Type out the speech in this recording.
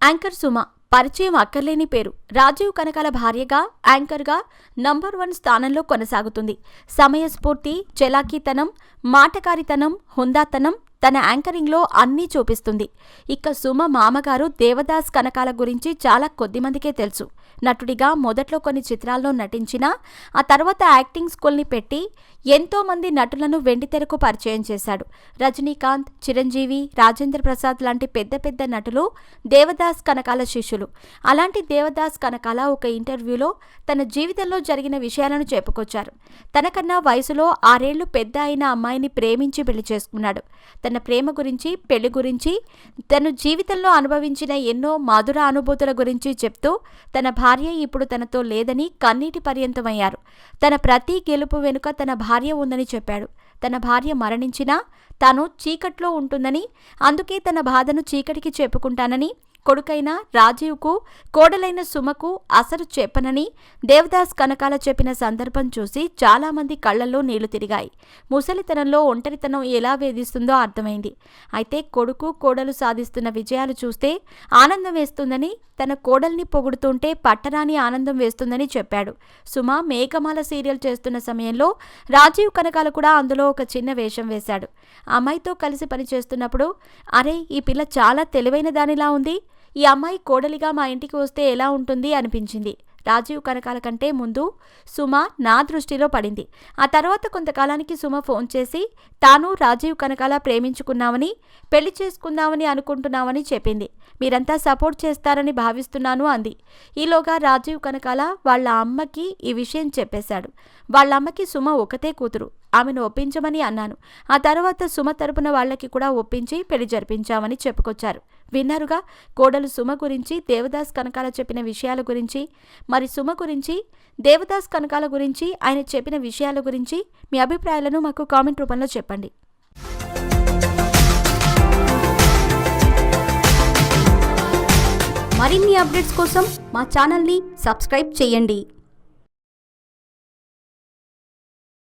Anchor Suma పరిచయం అక్కర్లేని పేరు. రాజీవ్ కనకాల భార్యగా, యాంకర్గా నంబర్ 1 స్థానంలో కొనసాగుతుంది. సమయస్ఫూర్తి, చలాకీతనం, మాటకారితనం, హుందాతనం తన యాంకరింగ్లో అన్నీ చూపిస్తుంది. ఇక సుమ మామగారు దేవదాస్ కనకాల గురించి చాలా కొద్దిమందికే తెలుసు. నటుడిగా మొదట్లో కొన్ని చిత్రాల్లో నటించినా ఆ తర్వాత యాక్టింగ్ స్కూల్ని పెట్టి ఎంతో మంది నటులను వెండితెరకు పరిచయం చేశాడు. రజనీకాంత్, చిరంజీవి, రాజేంద్ర ప్రసాద్ లాంటి పెద్ద పెద్ద నటులు దేవదాస్ కనకాల శిష్యులు. అలాంటి దేవదాస్ కనకాల ఒక ఇంటర్వ్యూలో తన జీవితంలో జరిగిన విషయాలను చెప్పుకొచ్చారు. తనకన్నా వయసులో 6 ఏళ్లు పెద్ద అయిన అమ్మాయిని ప్రేమించి పెళ్లి చేసుకున్నాడు. తన ప్రేమ గురించి, పెళ్లి గురించి, తన జీవితంలో అనుభవించిన ఎన్నో మధుర అనుభూతుల గురించి చెప్తూ తన భార్య ఇప్పుడు తనతో లేదని కన్నీటి పర్యంతమయ్యారు. తన ప్రతి గెలుపు వెనుక తన భార్య ఉందని చెప్పాడు. తన భార్య మరణించినా తాను చీకట్లో ఉంటుందని, అందుకే తన బాధను చీకటికి చెప్పుకుంటానని, కొడుకైన రాజీవ్కు, కోడలైన సుమకు అసలు చెప్పనని దేవదాస్ కనకాల చెప్పిన సందర్భం చూసి చాలామంది కళ్లల్లో నీళ్లు తిరిగాయి. ముసలితనంలో ఒంటరితనం ఎలా వేధిస్తుందో అర్థమైంది. అయితే కొడుకు, కోడలు సాధిస్తున్న విజయాలు చూస్తే ఆనందం వేస్తుందని, తన కోడల్ని పొగుడుతుంటే పట్టరాని ఆనందం వేస్తుందని చెప్పాడు. సుమ మేఘమాల సీరియల్ చేస్తున్న సమయంలో రాజీవ్ కనకాల కూడా అందులో ఒక చిన్న వేషం వేశాడు. అమ్మాయితో కలిసి పనిచేస్తున్నప్పుడు, అరే ఈ పిల్ల చాలా తెలివైన దానిలా ఉంది, ఈ అమ్మాయి కోడలిగా మా ఇంటికి వస్తే ఎలా ఉంటుంది అనిపించింది. రాజీవ్ కనకాల కంటే ముందు సుమ నా దృష్టిలో పడింది. ఆ తర్వాత కొంతకాలానికి సుమ ఫోన్ చేసి తాను రాజీవ్ కనకాల ప్రేమించుకున్నామని, పెళ్లి చేసుకుందామని అనుకుంటున్నామని చెప్పింది. మీరంతా సపోర్ట్ చేస్తారని భావిస్తున్నాను అంది. ఈలోగా రాజీవ్ కనకాల వాళ్ళ అమ్మకి ఈ విషయం చెప్పేశాడు. వాళ్ళ అమ్మకి సుమ ఒకతే కూతురు, ఆమెను ఒప్పించమని అన్నాను. ఆ తర్వాత సుమ తరపున వాళ్ళకి కూడా ఒప్పించి పెళ్లి జరిపించామని చెప్పుకొచ్చారు. విన్నారుగా కోడలు సుమ గురించి దేవదాస్ కనకాల చెప్పిన విషయాల గురించి. మరి సుమ గురించి, దేవదాస్ కనకాల గురించి ఆయన చెప్పిన విషయాల గురించి మీ అభిప్రాయాలను మాకు కామెంట్ రూపంలో చెప్పండి. మరిన్ని అప్డేట్స్ కోసం మా ఛానల్ని సబ్స్క్రైబ్ చేయండి.